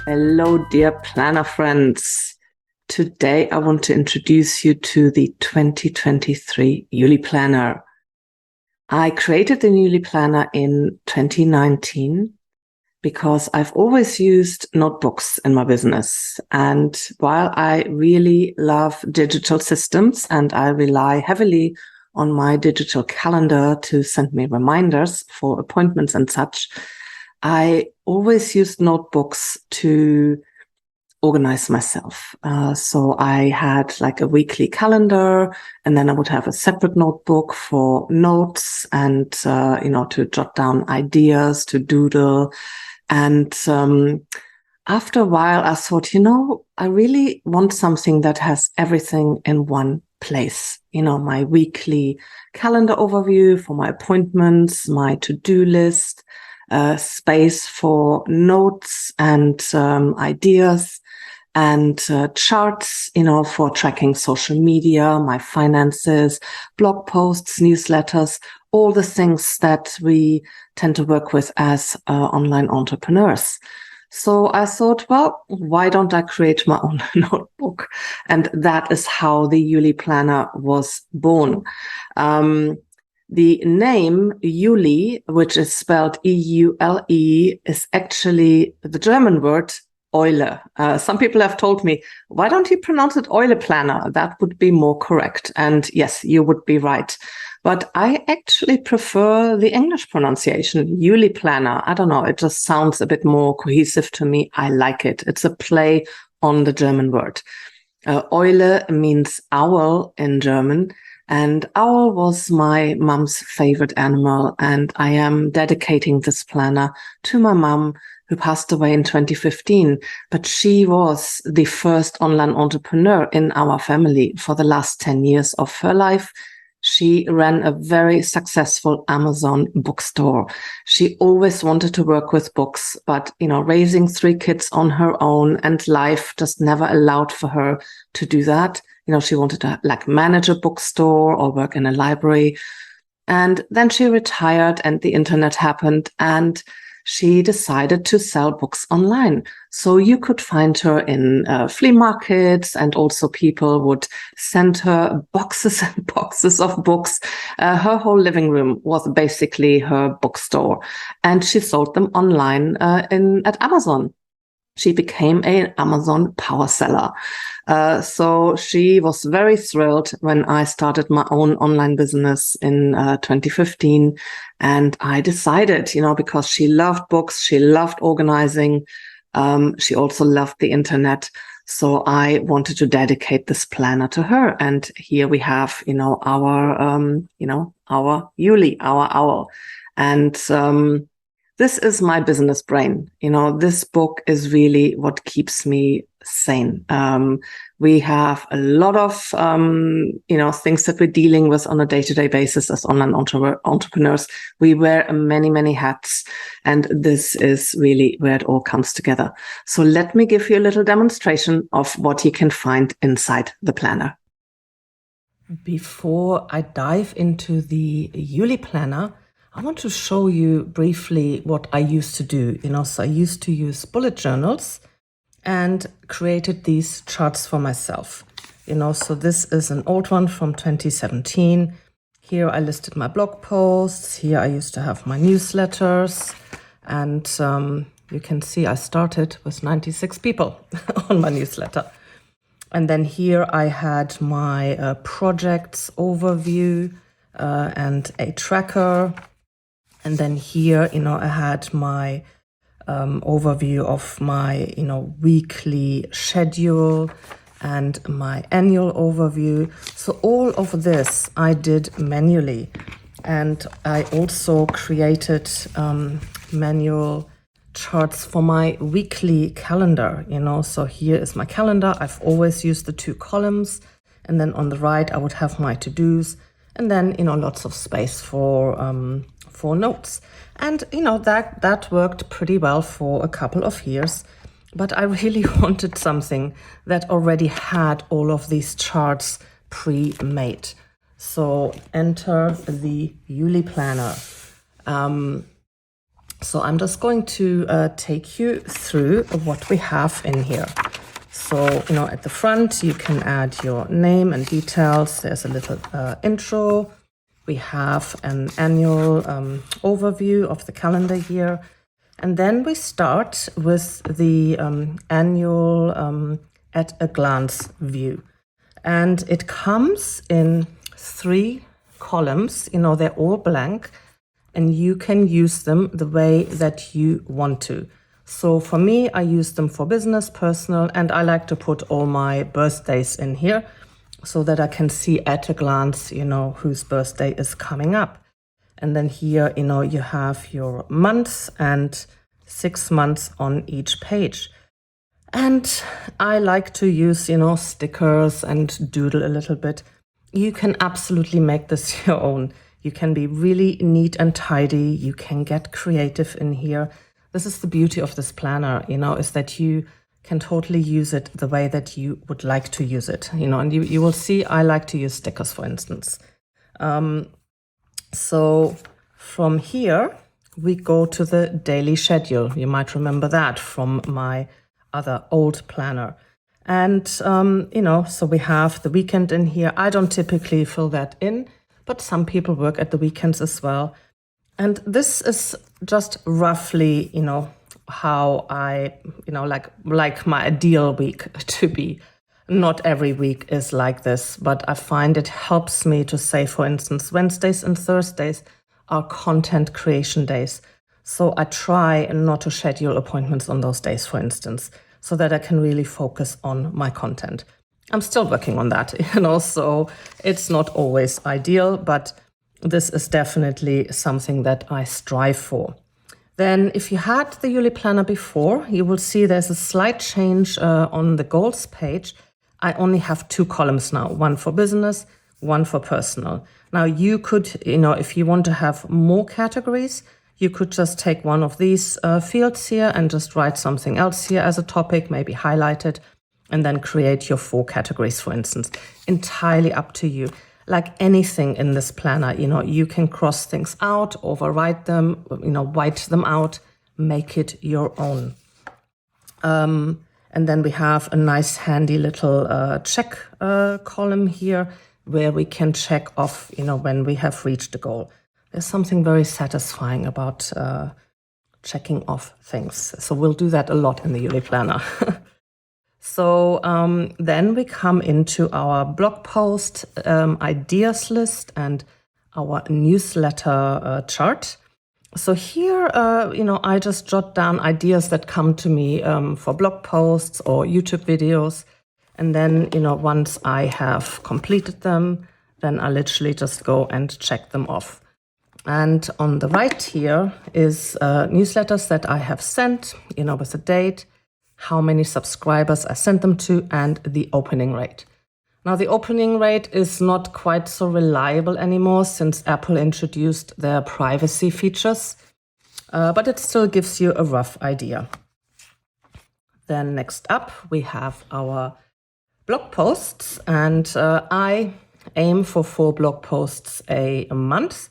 Hello, dear planner friends. Today I want to introduce you to the 2023 Eule Planner. I created the Eule Planner in 2019 because I've always used notebooks in my business. And while I really love digital systems and I rely heavily on my digital calendar to send me reminders for appointments and such, I always used notebooks to organize myself. So I had like a weekly calendar, and then I would have a separate notebook for notes and, to jot down ideas, to doodle. And after a while, I thought, I really want something that has everything in one place. My weekly calendar overview for my appointments, my to-do list, space for notes and ideas, and charts, for tracking social media, my finances, blog posts, newsletters, all the things that we tend to work with as online entrepreneurs. So I thought, well, why don't I create my own notebook? And that is how the Eule Planner was born. The name Eule, which is spelled E-U-L-E, is actually the German word Eule. Some people have told me, why don't you pronounce it Eule Planner? That would be more correct. And yes, you would be right. But I actually prefer the English pronunciation, Eule Planner. I don't know, it just sounds a bit more cohesive to me. I like it. It's a play on the German word. Eule means owl in German. And owl was my mom's favorite animal. And I am dedicating this planner to my mom, who passed away in 2015. But she was the first online entrepreneur in our family for the last 10 years of her life. She ran a very successful Amazon bookstore. She always wanted to work with books, but, raising 3 kids on her own and life just never allowed for her to do that. She wanted to manage a bookstore or work in a library. And then she retired and the internet happened, and she decided to sell books online. So you could find her in flea markets, and also people would send her boxes and boxes of books. Her whole living room was basically her bookstore, and she sold them online at Amazon. She became an Amazon power seller. So she was very thrilled when I started my own online business in 2015. And I decided, because she loved books, she loved organizing, she also loved the internet. So I wanted to dedicate this planner to her. And here we have, our Eule, our owl. And this is my business brain. This book is really what keeps me sane. We have a lot of, things that we're dealing with on a day-to-day basis as online entrepreneurs. We wear many, many hats, and this is really where it all comes together. So let me give you a little demonstration of what you can find inside the planner. Before I dive into the Eule Planner, I want to show you briefly what I used to do. So I used to use bullet journals and created these charts for myself. So this is an old one from 2017. Here I listed my blog posts. Here I used to have my newsletters. And you can see I started with 96 people on my newsletter. And then here I had my projects overview and a tracker. And then here, I had my overview of my, weekly schedule and my annual overview. So all of this I did manually. And I also created manual charts for my weekly calendar, So here is my calendar. I've always used the 2 columns. And then on the right, I would have my to-dos. And then, lots of space for notes. And, that worked pretty well for a couple of years. But I really wanted something that already had all of these charts pre-made. So enter the Eule Planner. So I'm just going to take you through what we have in here. So, at the front, you can add your name and details. There's a little intro. We have an annual overview of the calendar year. And then we start with the annual at a glance view. And it comes in 3 columns, they're all blank, and you can use them the way that you want to. So for me, I use them for business, personal, and I like to put all my birthdays in here so that I can see at a glance, whose birthday is coming up. And then here, you have your months and 6 months on each page. And I like to use, stickers and doodle a little bit. You can absolutely make this your own. You can be really neat and tidy. You can get creative in here. This is the beauty of this planner, is that you can totally use it the way that you would like to use it, and you will see I like to use stickers, for instance. So from here, we go to the daily schedule. You might remember that from my other old planner. And, so we have the weekend in here. I don't typically fill that in, but some people work at the weekends as well. And this is just roughly, how I, like my ideal week to be. Not every week is like this, but I find it helps me to say, for instance, Wednesdays and Thursdays are content creation days. So I try not to schedule appointments on those days, for instance, so that I can really focus on my content. I'm still working on that, so it's not always ideal, but this is definitely something that I strive for. Then if you had the Eule Planner before, you will see there's a slight change on the goals page. I only have 2 columns now, one for business, one for personal. Now you could, if you want to have more categories, you could just take one of these fields here and just write something else here as a topic, maybe highlight it, and then create your 4 categories, for instance. Entirely up to you. Like anything in this planner, you can cross things out, overwrite them, white them out, make it your own. And then we have a nice handy little check column here where we can check off, when we have reached the goal. There's something very satisfying about checking off things. So we'll do that a lot in the Eule Planner. So then we come into our blog post ideas list and our newsletter chart. So here, I just jot down ideas that come to me for blog posts or YouTube videos. And then, once I have completed them, then I literally just go and check them off. And on the right here is newsletters that I have sent, with a date, how many subscribers I sent them to, and the opening rate. Now, the opening rate is not quite so reliable anymore since Apple introduced their privacy features, but it still gives you a rough idea. Then next up, we have our blog posts, and I aim for 4 blog posts a month.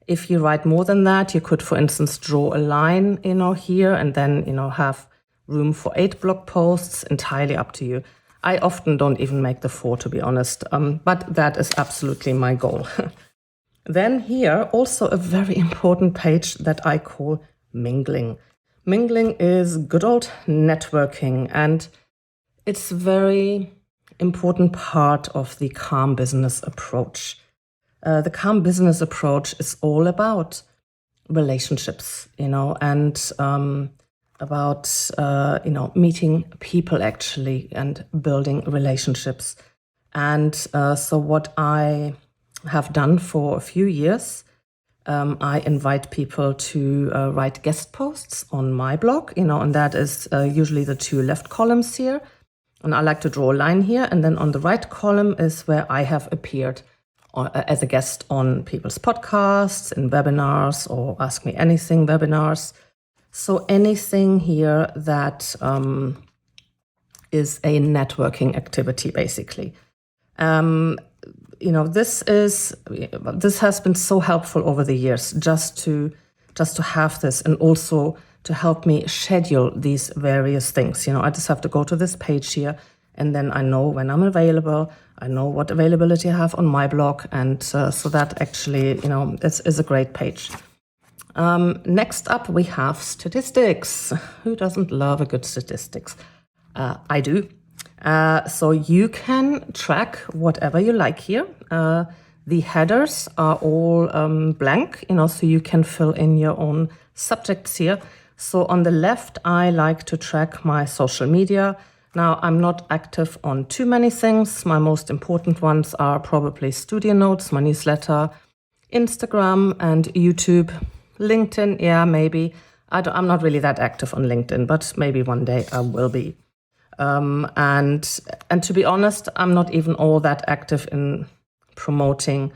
If you write more than that, you could, for instance, draw a line, here, and then, have room for 8 blog posts, entirely up to you. I often don't even make the 4, to be honest, but that is absolutely my goal. Then here, also a very important page that I call mingling. Mingling is good old networking, and it's a very important part of the calm business approach. The calm business approach is all about relationships, and about, meeting people actually and building relationships. And so what I have done for a few years, I invite people to write guest posts on my blog, and that is usually the 2 left columns here. And I like to draw a line here. And then on the right column is where I have appeared as a guest on people's podcasts, in webinars, or Ask Me Anything webinars. So anything here that is a networking activity, basically. This has been so helpful over the years, just to just to have this and also to help me schedule these various things. I just have to go to this page here, and then I know when I'm available. I know what availability I have on my blog, and so that actually, is a great page. Next up, we have statistics. Who doesn't love a good statistics? I do. So you can track whatever you like here. The headers are all blank, so you can fill in your own subjects here. So on the left, I like to track my social media. Now, I'm not active on too many things. My most important ones are probably Studio Notes, my newsletter, Instagram and YouTube. LinkedIn, yeah, maybe. I'm not really that active on LinkedIn, but maybe one day I will be. And to be honest, I'm not even all that active in promoting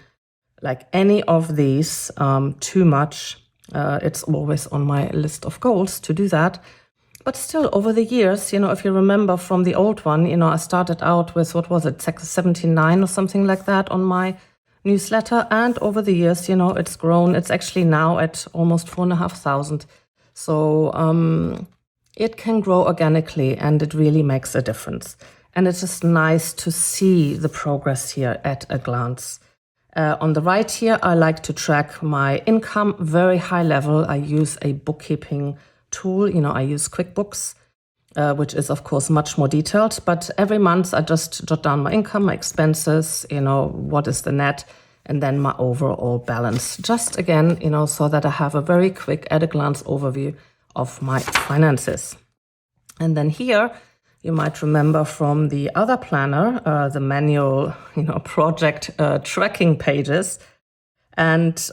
like any of these too much. It's always on my list of goals to do that. But still, over the years, if you remember from the old one, I started out with, 79 or something like that on my newsletter. And over the years, it's grown. It's actually now at almost 4,500. So it can grow organically, and it really makes a difference. And it's just nice to see the progress here at a glance. On the right here, I like to track my income, very high level. I use a bookkeeping tool. I use QuickBooks, which is, of course, much more detailed. But every month, I just jot down my income, my expenses, what is the net, and then my overall balance. Just again, so that I have a very quick at-a-glance overview of my finances. And then here, you might remember from the other planner, the manual, project tracking pages. And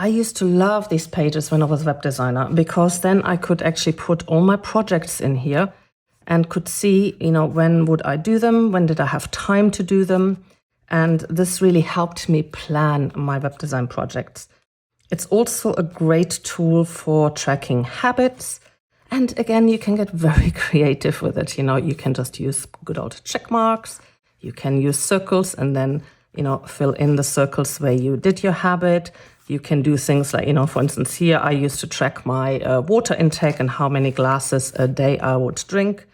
I used to love these pages when I was a web designer, because then I could actually put all my projects in here and could see, when would I do them? When did I have time to do them? And this really helped me plan my web design projects. It's also a great tool for tracking habits. And again, you can get very creative with it. You can just use good old check marks. You can use circles and then, fill in the circles where you did your habit. You can do things like, for instance, here I used to track my water intake and how many glasses a day I would drink.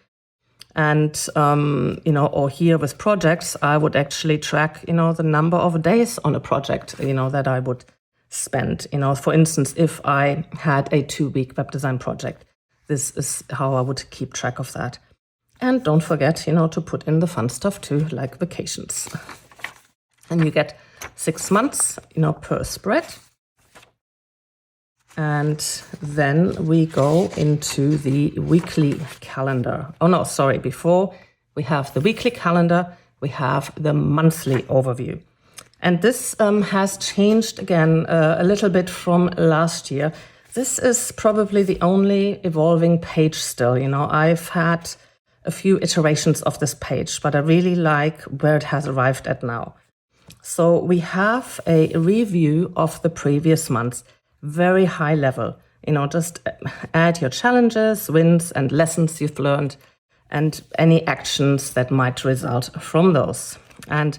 And, or here with projects, I would actually track, the number of days on a project, that I would spend. For instance, if I had a 2-week web design project, this is how I would keep track of that. And don't forget, to put in the fun stuff too, like vacations. And you get 6 months, per spread. And then we go into the weekly calendar. Oh no, sorry, before we have the weekly calendar, we have the monthly overview. And this has changed again a little bit from last year. This is probably the only evolving page still. I've had a few iterations of this page, but I really like where it has arrived at now. So we have a review of the previous months, very high level. Just add your challenges, wins, and lessons you've learned, and any actions that might result from those. And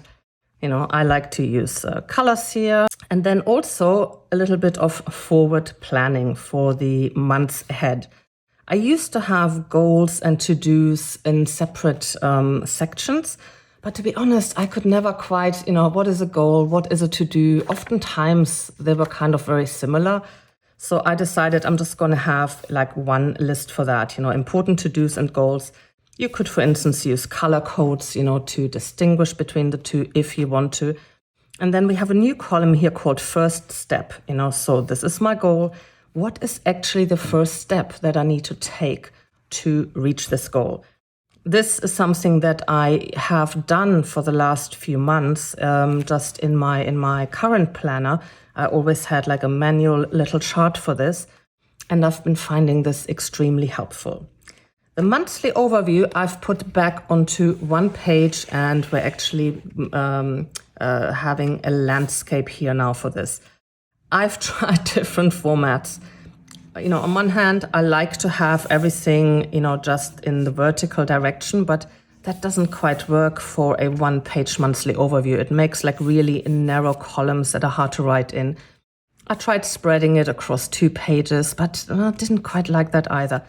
I like to use colors here, and then also a little bit of forward planning for the months ahead. I used to have goals and to-dos in separate sections, but to be honest, I could never quite, what is a goal, what is a to-do? Oftentimes they were kind of very similar. So I decided I'm just going to have like one list for that, important to-dos and goals. You could, for instance, use color codes, to distinguish between the two if you want to. And then we have a new column here called first step, so this is my goal. What is actually the first step that I need to take to reach this goal? This is something that I have done for the last few months, just in my current planner. I always had like a manual little chart for this, and I've been finding this extremely helpful. The monthly overview I've put back onto one page, and we're actually having a landscape here now for this. I've tried different formats. On one hand, I like to have everything, just in the vertical direction, but that doesn't quite work for a one-page monthly overview. It makes like really narrow columns that are hard to write in. I tried spreading it across 2 pages, but I didn't quite like that either.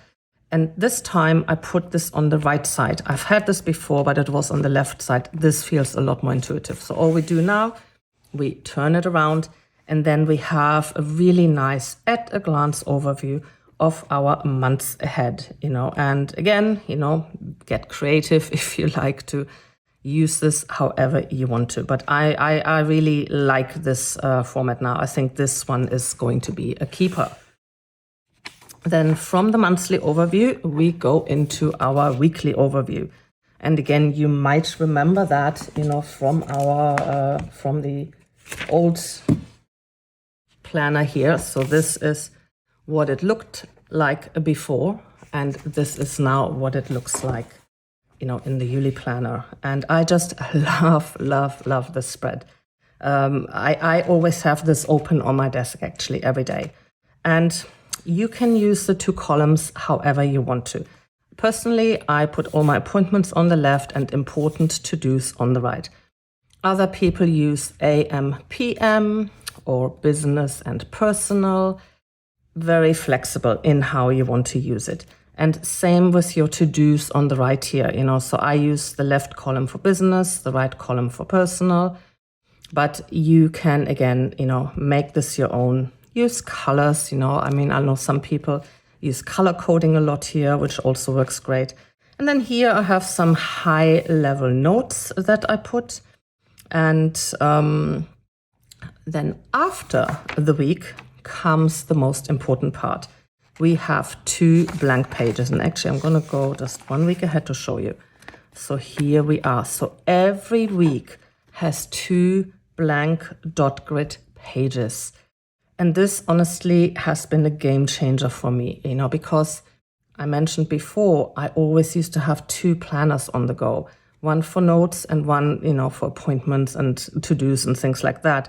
And this time I put this on the right side. I've had this before, but it was on the left side. This feels a lot more intuitive. So all we do now, we turn it around, and then we have a really nice at a glance overview of our months ahead, and again, get creative if you like to use this however you want to. But I really like this format now. I think this one is going to be a keeper. Then from the monthly overview, we go into our weekly overview. And again, you might remember that, from the old planner here. So this is what it looked like before, and this is now what it looks like, in the Eule planner. And I just love this spread. I always have this open on my desk actually every day. And you can use the 2 columns however you want to. Personally, I put all my appointments on the left and important to-dos on the right. Other people use AM, PM, or business and personal. Very flexible in how you want to use it. And same with your to-dos on the right here, so I use the left column for business, the right column for personal. But you can, again, make this your own. Use colors, I know some people use color coding a lot here, which also works great. And then here I have some high-level notes that I put. And then after the week comes the most important part. We have 2 blank pages. And actually, I'm going to go just 1 week ahead to show you. So here we are. So every week has 2 blank dot grid pages. And this honestly has been a game changer for me, because I mentioned before, I always used to have 2 planners on the go, one for notes and one, for appointments and to-dos and things like that.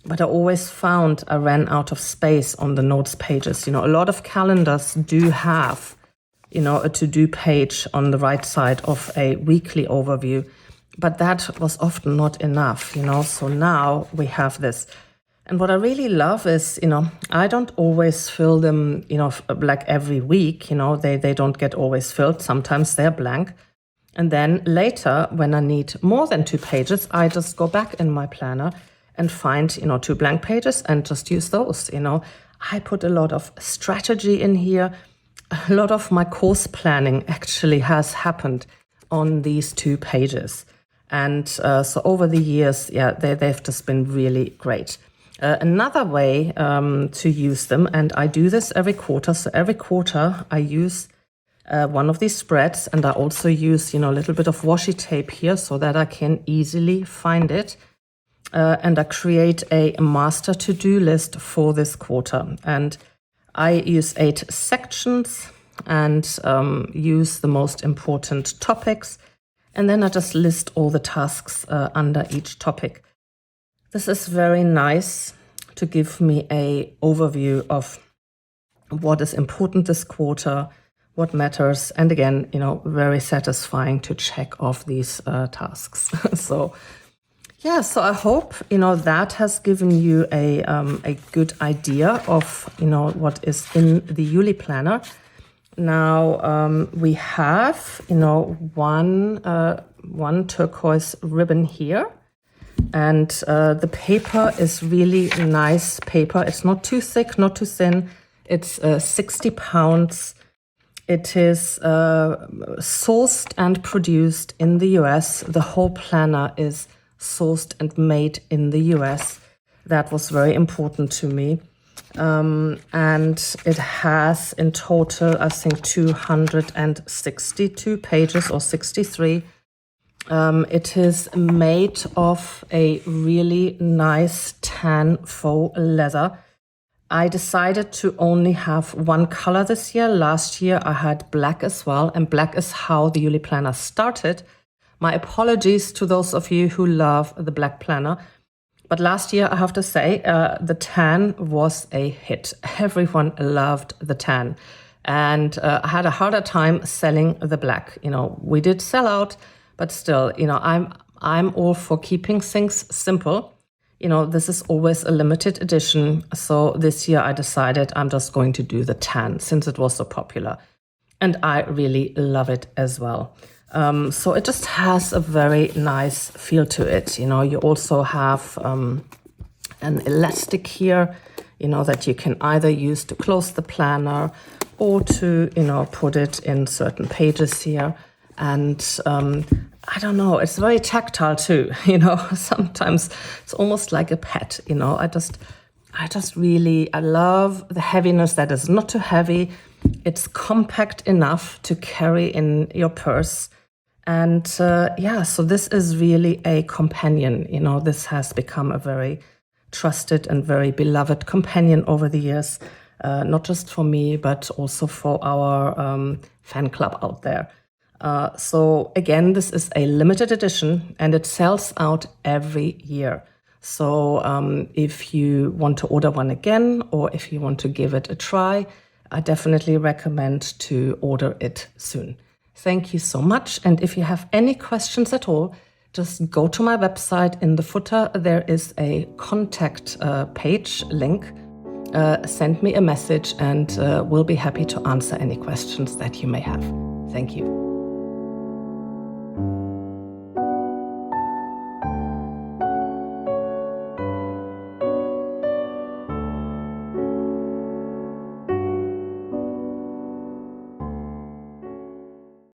But I always found I ran out of space on the notes pages. A lot of calendars do have, a to-do page on the right side of a weekly overview, but that was often not enough, So now we have this. And what I really love is, I don't always fill them, like every week, they don't get always filled. Sometimes they're blank. And then later, when I need more than 2 pages, I just go back in my planner and find, 2 blank pages and just use those, I put a lot of strategy in here. A lot of my course planning actually has happened on these 2 pages. And so over the years, they've just been really great. Another way to use them, and I do this every quarter. So every quarter I use one of these spreads, and I also use, a little bit of washi tape here so that I can easily find it. And I create a master to-do list for this quarter. And I use 8 sections and use the most important topics. And then I just list all the tasks under each topic. This is very nice to give me an overview of what is important this quarter, what matters. And again, very satisfying to check off these tasks. So I hope, that has given you a good idea of, what is in the Eule planner. Now, we have, one turquoise ribbon here. And the paper is really nice paper. It's not too thick, not too thin. It's 60 pounds. It is sourced and produced in the US. The whole planner is sourced and made in the US. That was very important to me. And it has in total, I think, 262 pages or 63. It is made of a really nice tan faux leather. I decided to only have one color this year. Last year I had black as well, and black is how the Eule planner started. My apologies to those of you who love the black planner. But last year, I have to say, the tan was a hit. Everyone loved the tan. And I had a harder time selling the black. We did sell out, but still, I'm all for keeping things simple. you know, this is always a limited edition. So this year I decided I'm just going to do the tan since it was so popular. And I really love it as well. So it just has a very nice feel to it. You know, you also have an elastic here, you know, that you can either use to close the planner or to, you know, put it in certain pages here. And I don't know, it's very tactile too, you know, sometimes it's almost like a pet, you know. I love the heaviness that is not too heavy. It's compact enough to carry in your purse. And yeah, so this is really a companion, you know. This has become a very trusted and very beloved companion over the years, not just for me, but also for our fan club out there. So again, this is a limited edition and it sells out every year. So if you want to order one again, or if you want to give it a try, I definitely recommend to order it soon. Thank you so much. And if you have any questions at all, just go to my website. In the footer, there is a contact page link. Send me a message and we'll be happy to answer any questions that you may have. Thank you.